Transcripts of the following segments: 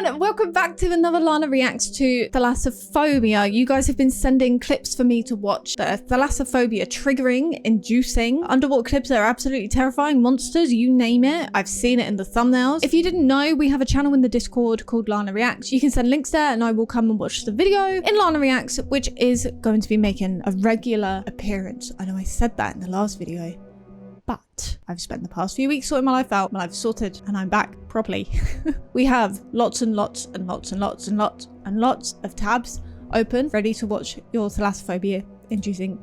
everyone, welcome back to another Lana Reacts to Thalassophobia. You guys have been sending clips for me to watch. The thalassophobia triggering, inducing, underwater clips that are absolutely terrifying, monsters, you name it. I've seen it in the thumbnails. If you didn't know, we have a channel in the Discord called Lana Reacts. You can send links there and I will come and watch the video in Lana Reacts, which is going to be making a regular appearance. I know I said that in the last video, but I've spent the past few weeks sorting my life out, my life's sorted, and I'm back properly. We have lots and lots and lots and lots and lots and lots of tabs open, ready to watch your thalassophobia inducing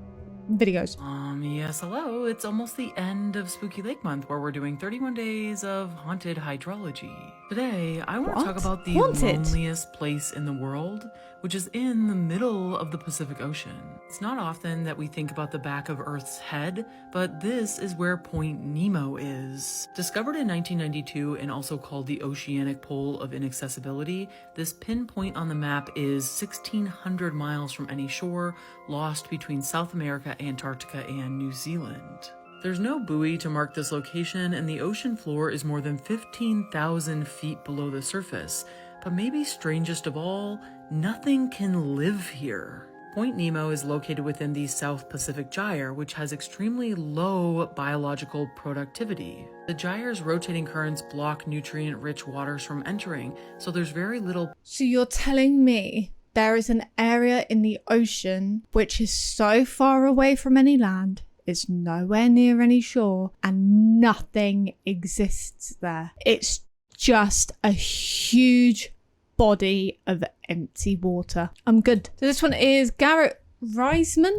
videos. Yes, hello. It's almost the end of Spooky Lake Month, where we're doing 31 days of haunted hydrology. Today, I want to talk about the loneliest place in the world, which is in the middle of the Pacific Ocean. It's not often that we think about the back of Earth's head, but this is where Point Nemo is. Discovered in 1992 and also called the Oceanic Pole of Inaccessibility, this pinpoint on the map is 1,600 miles from any shore, lost between South America, Antarctica, and New Zealand. There's no buoy to mark this location, and the ocean floor is more than 15,000 feet below the surface. But maybe strangest of all, nothing can live here. Point Nemo is located within the South Pacific Gyre, which has extremely low biological productivity. The gyre's rotating currents block nutrient-rich waters from entering, so there's very little— So you're telling me there is an area in the ocean which is so far away from any land, it's nowhere near any shore, and nothing exists there. It's just a huge body of empty water. I'm good. So this one is Garrett Riseman.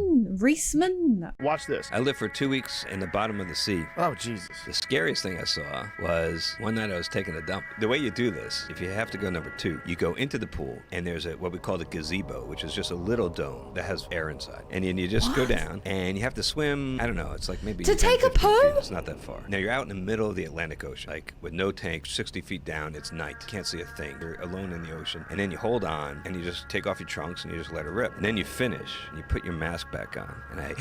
Watch this. I lived for 2 weeks in the bottom of the sea. Oh, Jesus. The scariest thing I saw was one night I was taking a dump. The way you do this, if you have to go number 2, you go into the pool and there's what we call the gazebo, which is just a little dome that has air inside. And then you just go down and you have to swim, I don't know, it's like maybe— To take a poo? It's not that far. Now you're out in the middle of the Atlantic Ocean, like with no tank, 60 feet down, it's night. You can't see a thing. You're alone in the ocean. And then you hold on and you just take off your trunks and you just let it rip. And then you finish and you put your mask back on. And I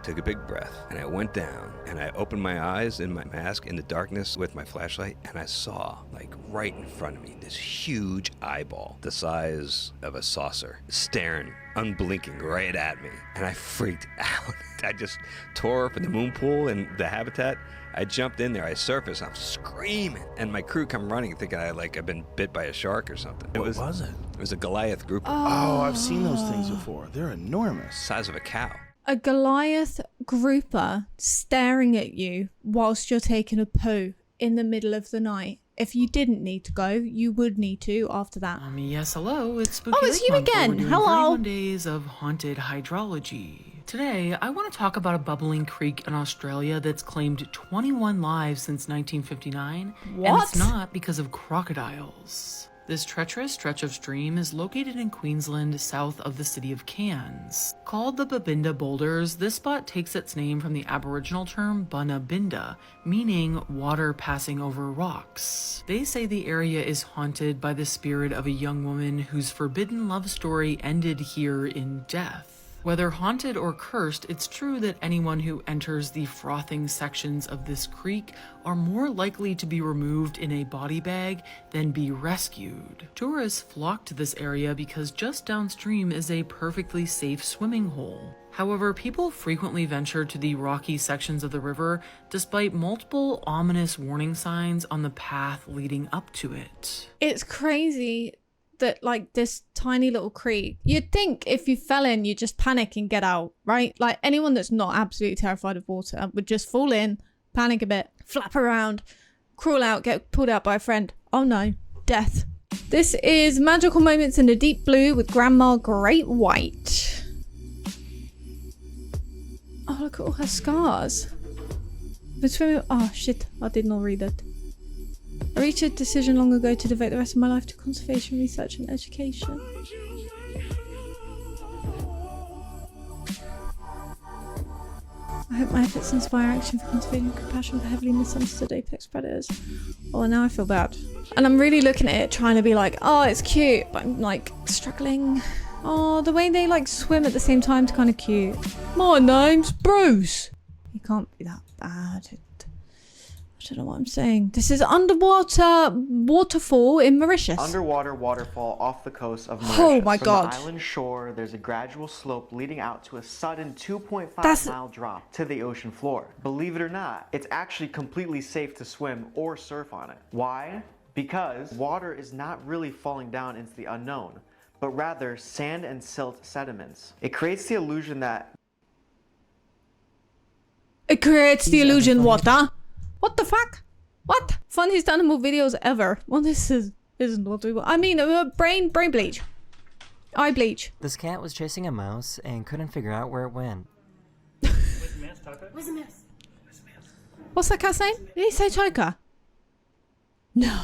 took a big breath and I went down and I opened my eyes in my mask in the darkness with my flashlight, and I saw, like right in front of me, this huge eyeball the size of a saucer staring unblinking right at me, and I freaked out. I just tore up in the moon pool and the habitat. I jumped in there, I surfaced, I'm screaming, and my crew come running thinking I've been bit by a shark or something. What was it? It was a Goliath grouper. Oh, I've seen those things before. They're enormous. Size of a cow. A Goliath grouper staring at you whilst you're taking a poo in the middle of the night. If you didn't need to go, you would need to after that. Yes, hello. It's Spooky Oh, it's Lake you Month, again. where we're doing Hello. 31 days of haunted hydrology. Today, I want to talk about a bubbling creek in Australia that's claimed 21 lives since 1959. What? And it's not because of crocodiles. This treacherous stretch of stream is located in Queensland, south of the city of Cairns. Called the Babinda Boulders, this spot takes its name from the Aboriginal term Bunabinda, meaning water passing over rocks. They say the area is haunted by the spirit of a young woman whose forbidden love story ended here in death. Whether haunted or cursed, it's true that anyone who enters the frothing sections of this creek are more likely to be removed in a body bag than be rescued. Tourists flock to this area because just downstream is a perfectly safe swimming hole. However, people frequently venture to the rocky sections of the river despite multiple ominous warning signs on the path leading up to it. It's crazy that, like, this tiny little creek, you'd think if you fell in, you'd just panic and get out, right? Like, anyone that's not absolutely terrified of water would just fall in, panic a bit, flap around, crawl out, get pulled out by a friend. Oh no, death. This is Magical Moments in the Deep Blue with Grandma Great White. Oh, look at all her scars. Oh shit, I did not read that. I reached a decision long ago to devote the rest of my life to conservation research and education. I hope my efforts inspire action for conservation and compassion for heavily misunderstood apex predators. Oh, now I feel bad. And I'm really looking at it trying to be like, oh, it's cute, but I'm like struggling. Oh, the way they like swim at the same time is kind of cute. My name's Bruce. You can't be that bad. I don't know what I'm saying. This is underwater waterfall in Mauritius. Underwater waterfall off the coast of Mauritius. Oh my God. From the island shore, there's a gradual slope leading out to a sudden 2.5-mile drop to the ocean floor. Believe it or not, it's actually completely safe to swim or surf on it. Why? Because water is not really falling down into the unknown, but rather sand and silt sediments. It creates the illusion that... It creates the illusion water. What the fuck? What? Funniest animal videos ever. Well, this isn't what we want. I mean, brain bleach. Eye bleach. This cat was chasing a mouse and couldn't figure out where it went. Where's the mouse? What's that cat's name? Did he say Choker? No.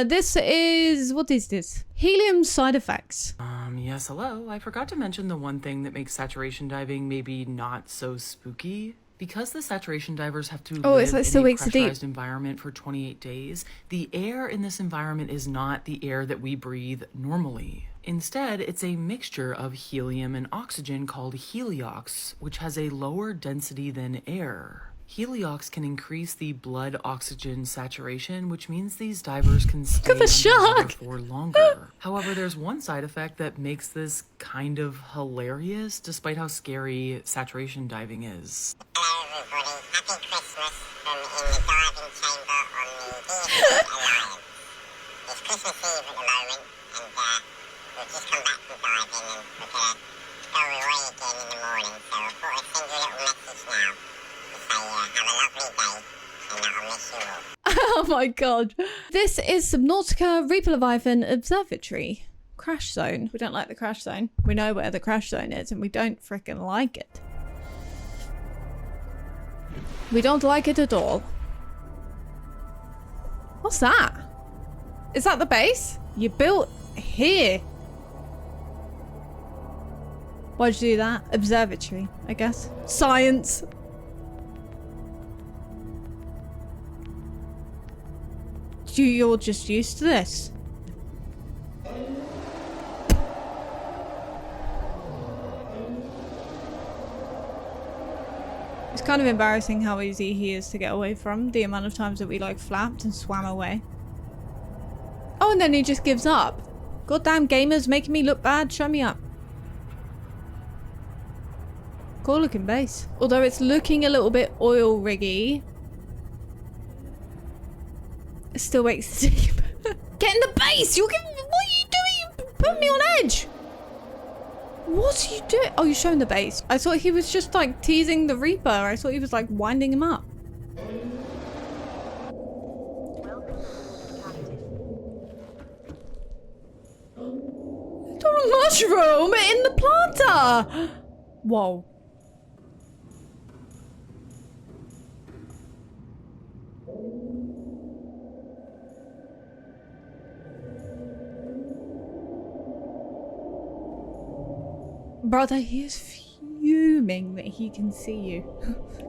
This is... What is this? Helium side effects. Yes, hello. I forgot to mention the one thing that makes saturation diving maybe not so spooky. Because the saturation divers have to live in a pressurized environment for 28 days, the air in this environment is not the air that we breathe normally. Instead, it's a mixture of helium and oxygen called heliox, which has a lower density than air. Heliox can increase the blood oxygen saturation, which means these divers can stay underwater for longer. However, there's one side effect that makes this kind of hilarious, despite how scary saturation diving is. Hello everybody, happy Christmas from in the diving chamber on the VODS Alliance. It's Christmas Eve at the moment, and we've just come back from diving and we're gonna go away again in the morning, so I thought I'd send you a little message now. Have a lovely day, and I'll miss you all. Oh my god. This is Subnautica Reaper Leviathan Observatory. Crash zone. We don't like the crash zone. We know where the crash zone is and we don't freaking like it. We don't like it at all. What's that? Is that the base? You built here. Why'd you do that? Observatory, I guess. Science. You're just used to this. It's kind of embarrassing how easy he is to get away from. The amount of times that we like flapped and swam away. Oh, and then he just gives up. Goddamn gamers making me look bad. Show me up. Cool looking base. Although it's looking a little bit oil riggy. It still makes it. Get in the base! You're giving. What are you doing? You put me on edge. What are you doing? Oh, you're showing the base. I thought he was just like teasing the Reaper. I thought he was like winding him up. Don't mushroom in the planter. Whoa. Brother, he is fuming that he can see you.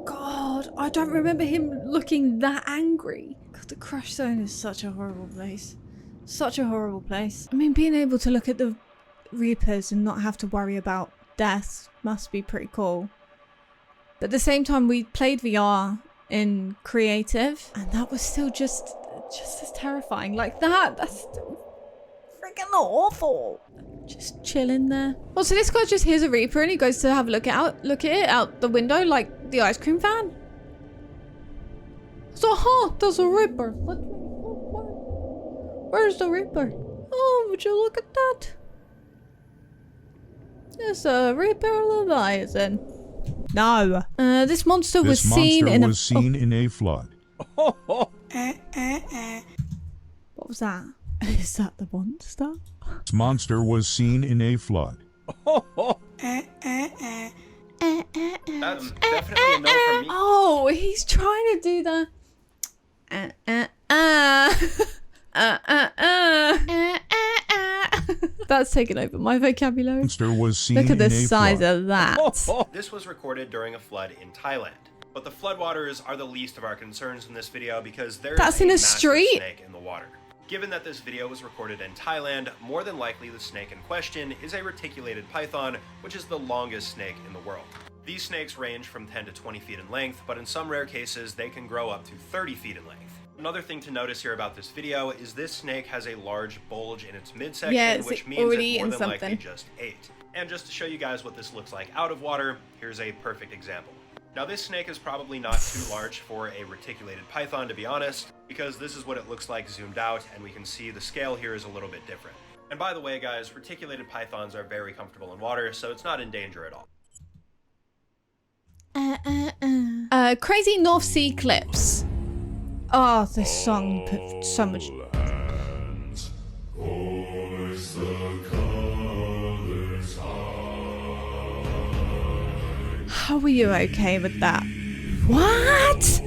God, I don't remember him looking that angry. God, the crash zone is such a horrible place. Such a horrible place. I mean, being able to look at the Reapers and not have to worry about death must be pretty cool. But at the same time, we played VR in creative, and that was still just as terrifying. Like that, that's still freaking awful. Just chilling there. Well, so this guy just hears a Reaper and he goes to have a look at it out the window like the ice cream van. So, there's a Reaper. Where's the Reaper? Oh, would you look at that? There's a Reaper Leviathan. No. This monster was seen in a flood. What was that? Is that the monster? This monster was seen in a flood. That's definitely a no from me. Oh, he's trying to do the That's taken over my vocabulary. Monster was seen Look at the in a size flood. of that. This was recorded during a flood in Thailand. But the floodwaters are the least of our concerns in this video because there is in a massive street? snake in the water. Given that this video was recorded in Thailand, more than likely the snake in question is a reticulated python, which is the longest snake in the world. These snakes range from 10 to 20 feet in length, but in some rare cases, they can grow up to 30 feet in length. Another thing to notice here about this video is this snake has a large bulge in its midsection, which means it more than likely just ate. And just to show you guys what this looks like out of water, here's a perfect example. Now this snake is probably not too large for a reticulated python, to be honest, because this is what it looks like zoomed out, and we can see the scale here is a little bit different. And by the way, guys, reticulated pythons are very comfortable in water, so it's not in danger at all. Crazy North Sea clips. Oh, this song put so much. How are you okay with that? What?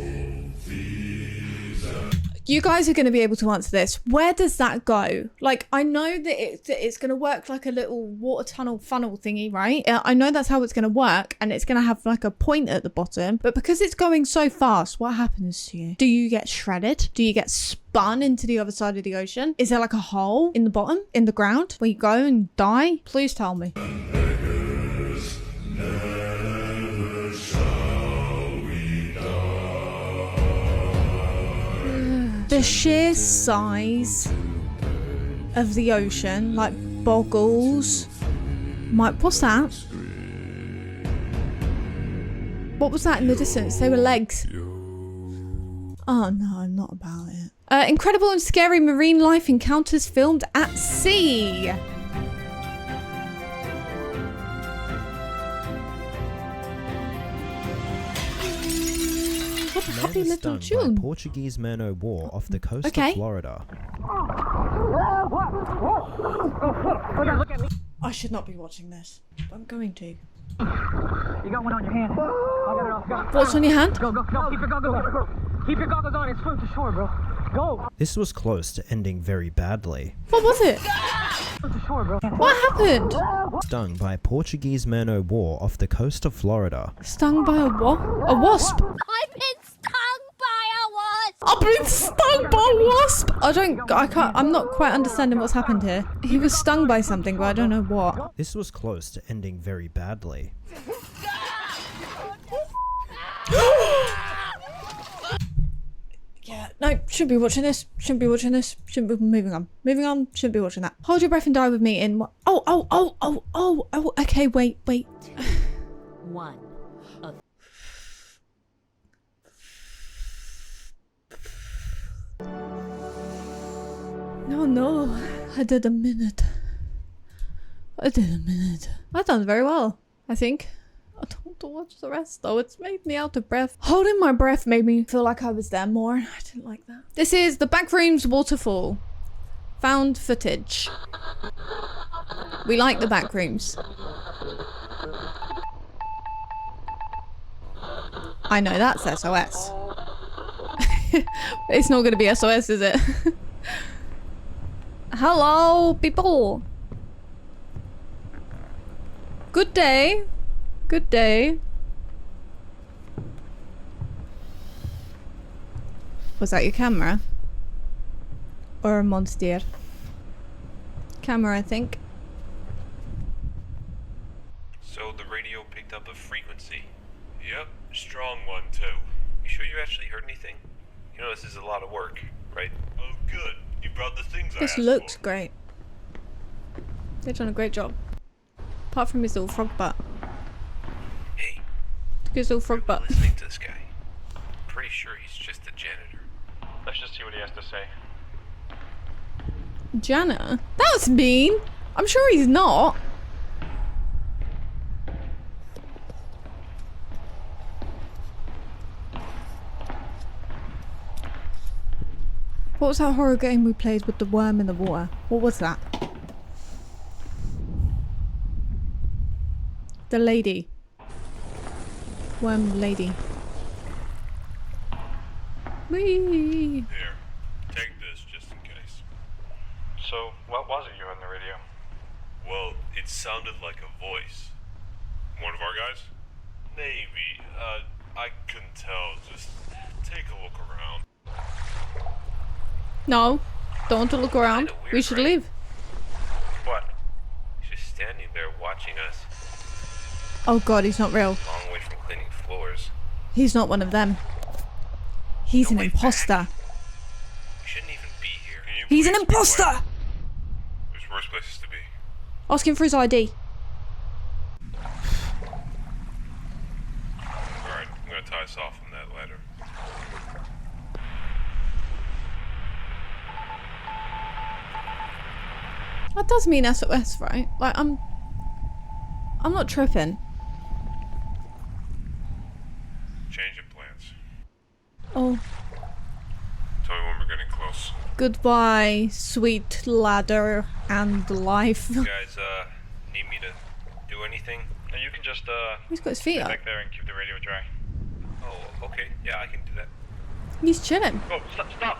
You guys are going to be able to answer this. Where does that go? Like, I know that it's going to work like a little water tunnel funnel thingy, right? I know that's how it's going to work, and it's going to have like a point at the bottom. But because it's going so fast, what happens to you? Do you get shredded? Do you get spun into the other side of the ocean? Is there like a hole in the bottom, in the ground, where you go and die? Please tell me. The sheer size of the ocean, like, boggles. What's that? What was that in the distance? They were legs. Oh no, I'm not about it. Incredible and scary marine life encounters filmed at sea. Happy little tune. Portuguese man o' war off the coast of Florida. I should not be watching this. I'm going to. You got one on your hand. I'll get it off. Go. What's on your hand? Go. Keep your goggles on. Keep your goggles on and swim to shore, bro. Go. This was close to ending very badly. What was it? Swim to shore, bro. What happened? Stung by a Portuguese man o' war off the coast of Florida. Stung by a what? A wasp? I've been stung by a wasp! I've been stung by a wasp! I'm not quite understanding what's happened here. He was stung by something, but I don't know what. This was close to ending very badly. Yeah, no, shouldn't be watching this. Shouldn't be watching this. Shouldn't be moving on. Moving on. Shouldn't be watching that. Hold your breath and die with me in what? Oh, okay, wait. One. No, I did a minute. I've done very well, I think. I don't want to watch the rest though, it's made me out of breath. Holding my breath made me feel like I was there more. I didn't like that. This is the Backrooms Waterfall. Found footage. We like the Backrooms. I know that's SOS. It's not going to be SOS, is it? Hello, people. Good day. Good day. Was that your camera? Or a monster? Camera, I think. So the radio picked up a frequency. Yep, strong one too. You sure you actually heard anything? You know this is a lot of work, right? Oh good, you brought the things I asked for. This looks great. They've done a great job. Apart from his little frog butt. Hey. His little frog butt. Listening to this guy. Pretty sure he's just a janitor. Let's just see what he has to say. Jana? That was mean. I'm sure he's not. What was that horror game we played with the worm in the water? What was that? The lady. Worm lady. Whee! Here, take this just in case. So, what was it you heard on the radio? Well, it sounded like a voice. One of our guys? Maybe. I couldn't tell. Just take a look around. No, don't look around. Weird, We should right? leave. What? He's just standing there watching us. Oh god, he's not real. Long way floors. He's not one of them. He's an imposter. We shouldn't even be here. He's an imposter! There's worse places to be. Ask him for his ID. Alright, I'm gonna tie us off from that ladder. That does mean SOS, right? Like, I'm not tripping. Change of plans. Oh. Tell me when we're getting close. Goodbye, sweet ladder and life. You guys, need me to do anything? No, you can just, He's got his feet stay up. back there and keep the radio dry. Oh, okay. Yeah, I can do that. He's chilling. Oh, stop!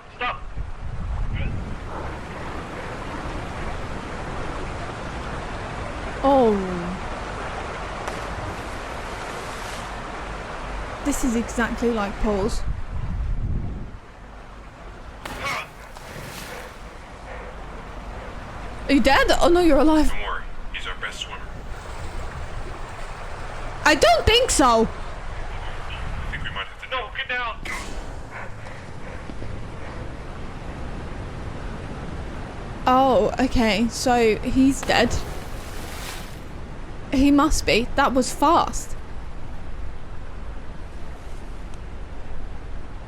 Oh. This is exactly like Paul's. Are you dead? Oh no, you're alive. Don't worry, he's our best swimmer. I don't think so. I think we might have to. No, get down! Oh, okay. So he's dead. He must be. That was fast.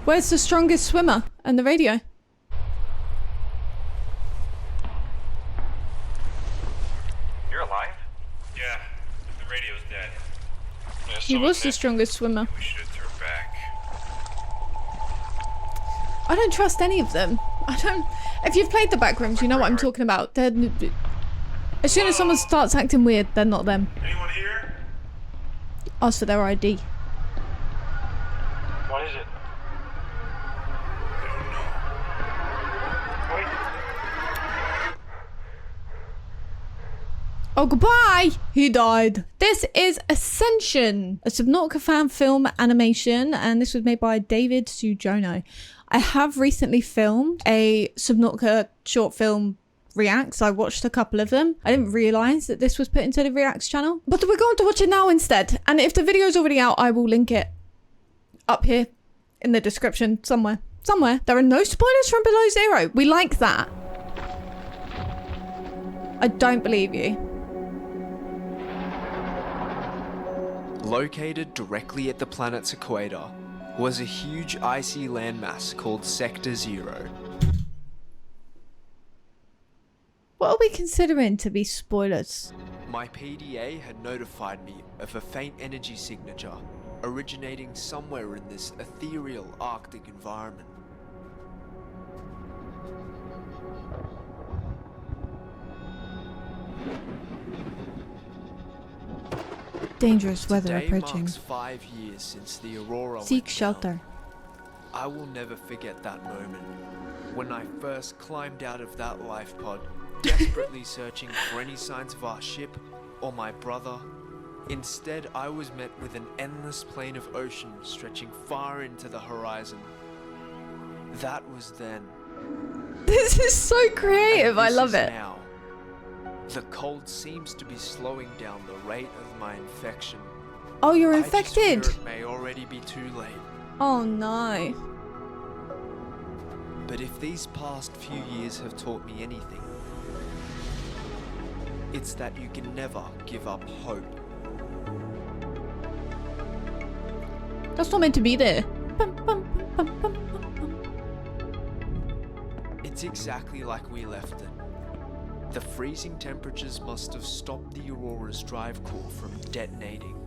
Where's the strongest swimmer and the radio? You're alive? Yeah, the radio's dead. Yeah, He was the strongest swimmer. We should have turned back. I don't trust any of them. I don't. If you've played the backrooms, you know what I'm talking about. They're, as soon as someone starts acting weird, they're not them. Anyone here? Ask for their ID. What is it? Wait. Oh, goodbye! He died. This is Ascension, a Subnautica fan film animation, and this was made by David Sujono. I have recently filmed a Subnautica short film reacts. I watched a couple of them. I didn't realise that this was put into the reacts channel, but we're going to watch it now instead. And if the video's already out, I will link it up here in the description somewhere. There are no spoilers from Below Zero. We like that. I don't believe you. Located directly at the planet's equator was a huge icy landmass called Sector Zero. What are we considering to be spoilers? My PDA had notified me of a faint energy signature originating somewhere in this ethereal Arctic environment. Dangerous weather Today approaching. marks 5 years since the aurora Seek went shelter. down. I will never forget that moment when I first climbed out of that life pod, desperately searching for any signs of our ship or my brother. Instead, I was met with an endless plain of ocean stretching far into the horizon. That was then. This is so creative. I love it. Now. The cold seems to be slowing down the rate of my infection. Oh, you're I just infected. fear it may already be too late. Oh no. But if these past few years have taught me anything, it's that you can never give up hope. That's not meant to be there. It's exactly like we left it. The freezing temperatures must have stopped the Aurora's drive core from detonating.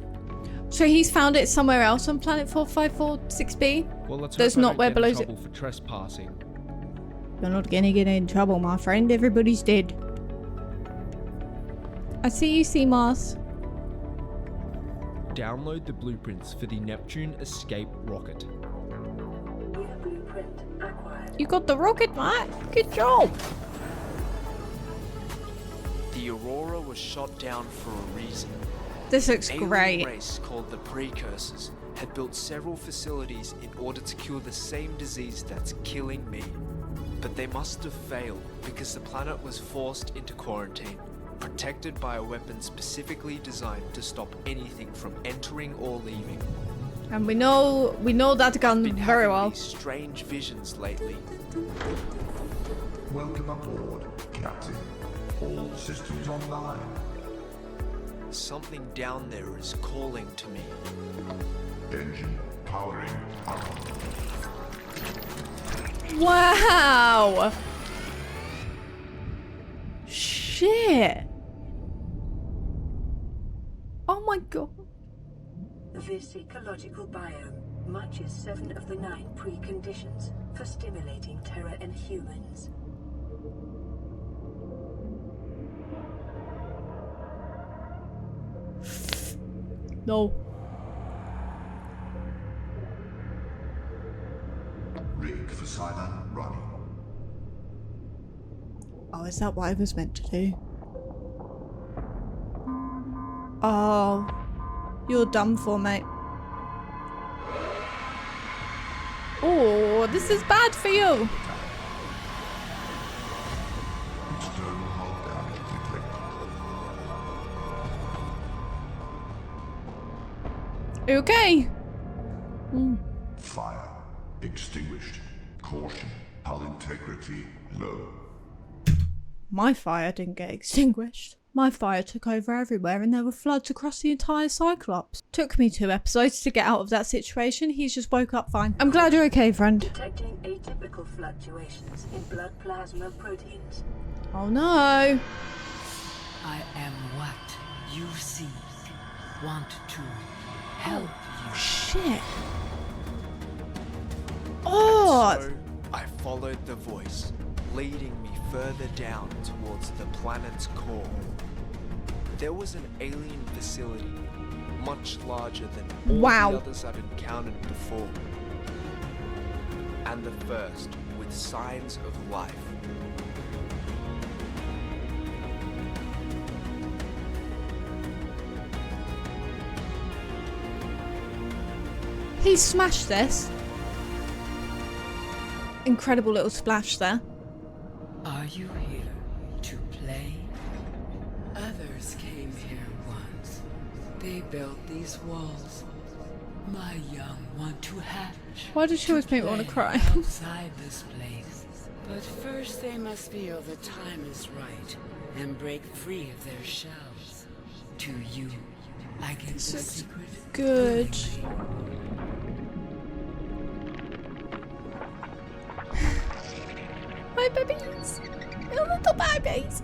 So he's found it somewhere else on planet 4546b? Well, let's That's hope I not don't where get in Below trouble for trespassing. You're not gonna get in trouble, my friend. Everybody's dead. I see you, sea Mars. Download the blueprints for the Neptune escape rocket. You got the rocket, mate. Good job. The Aurora was shot down for a reason. This looks An alien great. race called the Precursors had built several facilities in order to cure the same disease that's killing me. But they must have failed because the planet was forced into quarantine, protected by a weapon specifically designed to stop anything from entering or leaving. And we know that gun very well. These strange visions lately. Welcome aboard, Captain. All systems online. Something down there is calling to me. Engine powering up. Wow! Shit! Oh my god. This ecological biome matches 7 of the 9 preconditions for stimulating terror in humans. No. Rig for silent running. Oh, is that what I was meant to do? Oh. You're done for, mate. Oh, this is bad for you. External hull damage detected. Okay. Fire extinguished. Caution. Hull integrity low. My fire didn't get extinguished. My fire took over everywhere and there were floods across the entire Cyclops. Took me 2 episodes to get out of that situation. He's just woke up fine. I'm glad you're okay, friend. Detecting atypical fluctuations in blood plasma proteins. Oh no. I am what you seek. Want to help you. Shit. Oh. So I followed the voice, leading me further down towards the planet's core. There was an alien facility, much larger than all the others I've encountered before. And the first with signs of life. He smashed this. Incredible little splash there. Are you here to play? Others came here once. They built these walls. My young want to hatch. Why does she always make me want to cry? Outside this place. But first they must feel the time is right and break free of their shells. To you, I give the secret. Good. My babies! My little babies!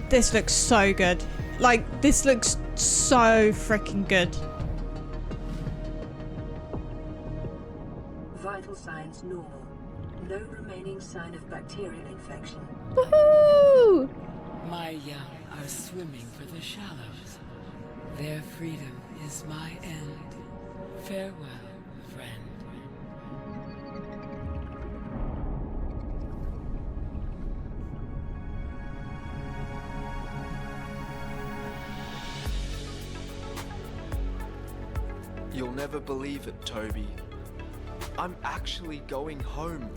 This looks so good. Like, this looks so freaking good. Vital signs normal. No remaining sign of bacterial infection. Woohoo! My young are swimming for the shallows. Their freedom is my end. Farewell, friend. You'll never believe it, Toby. I'm actually going home.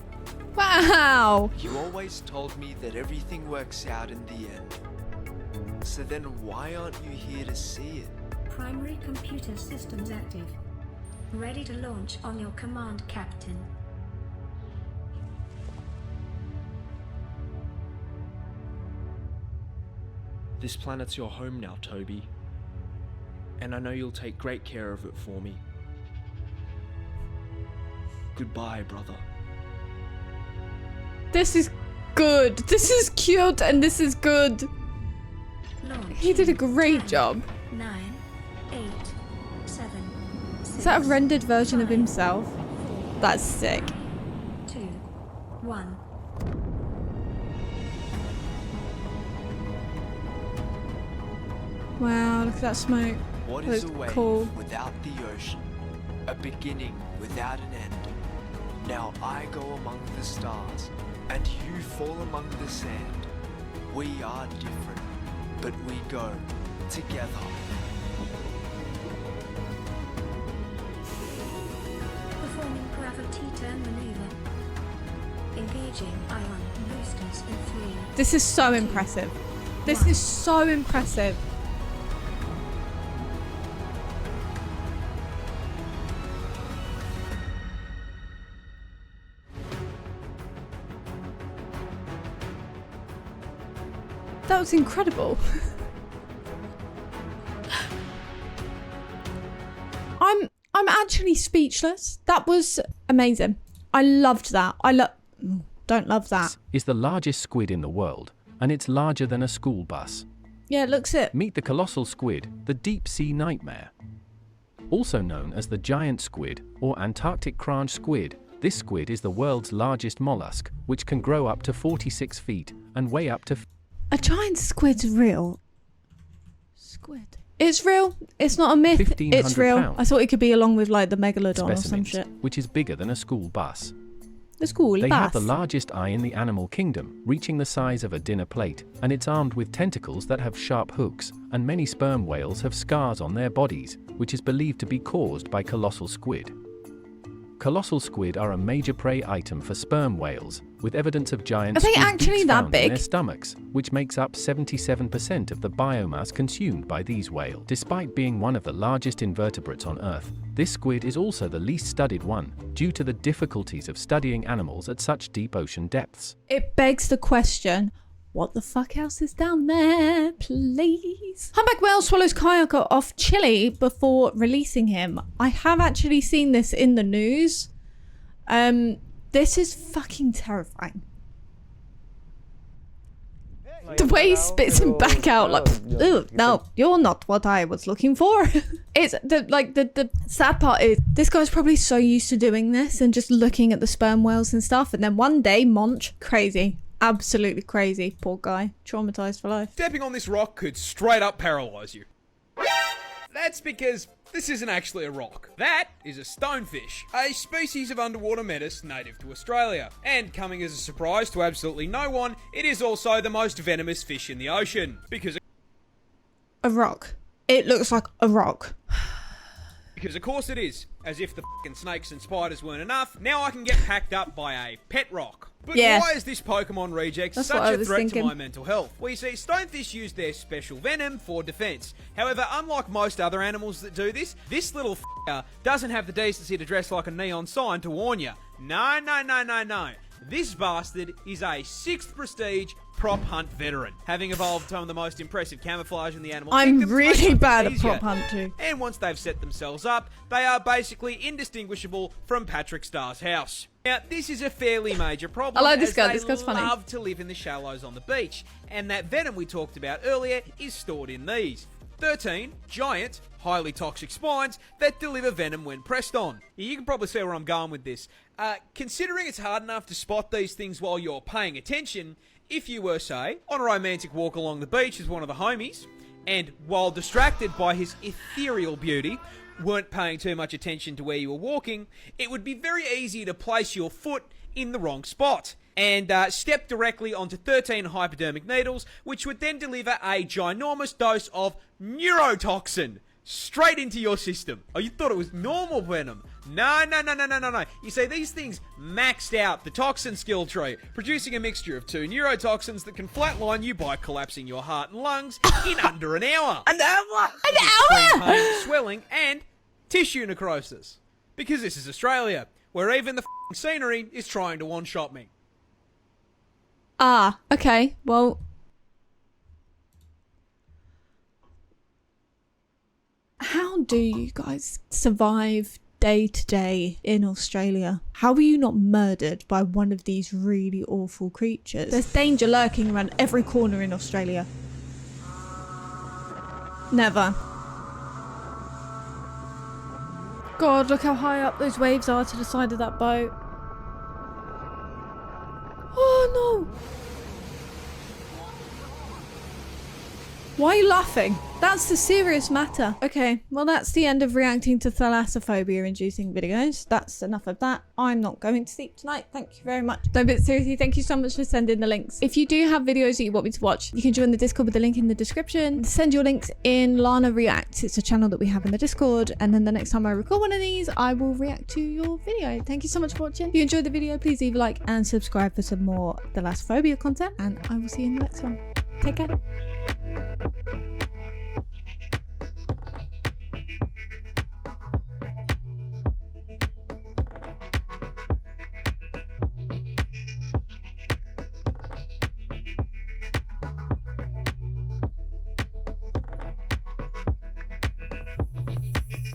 Wow! You always told me that everything works out in the end. So then why aren't you here to see it? Primary computer systems active. Ready to launch on your command, Captain. This planet's your home now, Toby. And I know you'll take great care of it for me. Goodbye, brother. This is good. This is cute and this is good. He did a great job. 9, 8, 7, 6, Is that a rendered version of himself? That's sick. 2, 1. Wow, look at that smoke. What That is a looks wave cool. without the ocean? A beginning without an end. Now I go among the stars, and you fall among the sand. We are different, but we go together. Performing gravity turn maneuver. Engaging ion boosters in 3. This is so impressive. This is so impressive. That was incredible. I'm actually speechless. That was amazing. I loved that. Don't love that. Is the largest squid in the world, and it's larger than a school bus. Yeah, it looks it. Meet the colossal squid, the deep sea nightmare. Also known as the giant squid or Antarctic cranch squid, this squid is the world's largest mollusk, which can grow up to 46 feet and weigh up to... A giant squid's real. Squid. It's real. It's not a myth. It's real. pounds. I thought it could be along with like the megalodon or some specimens, shit. which is bigger than a school bus. The school They bus. have the largest eye in the animal kingdom, reaching the size of a dinner plate, and it's armed with tentacles that have sharp hooks, and many sperm whales have scars on their bodies, which is believed to be caused by colossal squid. Colossal squid are a major prey item for sperm whales, with evidence of giant Are they squid actually beaks that found in big? their stomachs, which makes up 77% of the biomass consumed by these whales. Despite being one of the largest invertebrates on Earth, this squid is also the least studied one, due to the difficulties of studying animals at such deep ocean depths. It begs the question, what the fuck else is down there, please? Humpback whale swallows kayaker off Chile before releasing him. I have actually seen this in the news. This is fucking terrifying. The way he spits him back out, like, "Ugh, no, you're not what I was looking for." It's the sad part is this guy's probably so used to doing this and just looking at the sperm whales and stuff, and then one day, Monch, crazy. Absolutely crazy. Poor guy. Traumatized for life. Stepping on this rock could straight up paralyze you. That's because this isn't actually a rock. That is a stonefish, a species of underwater menace native to Australia. And coming as a surprise to absolutely no one, it is also the most venomous fish in the ocean. Because A rock. It looks like a rock. of course it is. As if the fucking snakes and spiders weren't enough, now I can get packed up by a pet rock. But Yeah. why is this Pokemon reject That's what I such a was threat thinking. to my mental health? Well, you see, stonefish use their special venom for defense. However, unlike most other animals that do this, this little doesn't have the decency to dress like a neon sign to warn you. No, no, no, no, no. This bastard is a 6th prestige prop hunt veteran, having evolved some of the most impressive camouflage in the animal I'm kingdom to make really hunting bad at easier. prop hunt too. And once they've set themselves up, they are basically indistinguishable from Patrick Starr's house. Now, this is a fairly major problem. I like this as guy. they This guy's funny. love to live in the shallows on the beach, and that venom we talked about earlier is stored in these 13 giant, highly toxic spines that deliver venom when pressed on. You can probably see where I'm going with this. Considering it's hard enough to spot these things while you're paying attention, if you were, say, on a romantic walk along the beach with one of the homies, and while distracted by his ethereal beauty, weren't paying too much attention to where you were walking, it would be very easy to place your foot in the wrong spot and step directly onto 13 hypodermic needles, which would then deliver a ginormous dose of neurotoxin straight into your system. Oh, you thought it was normal venom? No, no, no, no, no, no, no. You see, these things maxed out the toxin skill tree, producing a mixture of 2 neurotoxins that can flatline you by collapsing your heart and lungs in under an hour. An hour? An Extreme hour? pain, swelling, and tissue necrosis. Because this is Australia, where even the f***ing scenery is trying to one-shot me. Ah, okay. Well, how do you guys survive day to day in Australia? How are you not murdered by one of these really awful creatures? There's danger lurking around every corner in Australia. Never. God, look how high up those waves are to the side of that boat. Oh no! Why are you laughing? That's the serious matter. Okay, well that's the end of reacting to thalassophobia inducing videos. That's enough of that. I'm not going to sleep tonight. Thank you very much. No, but seriously, thank you so much for sending the links. If you do have videos that you want me to watch, you can join the Discord with the link in the description. Send your links in Lana Reacts. It's a channel that we have in the Discord. And then the next time I record one of these, I will react to your video. Thank you so much for watching. If you enjoyed the video, please leave a like and subscribe for some more thalassophobia content. And I will see you in the next one. Take care.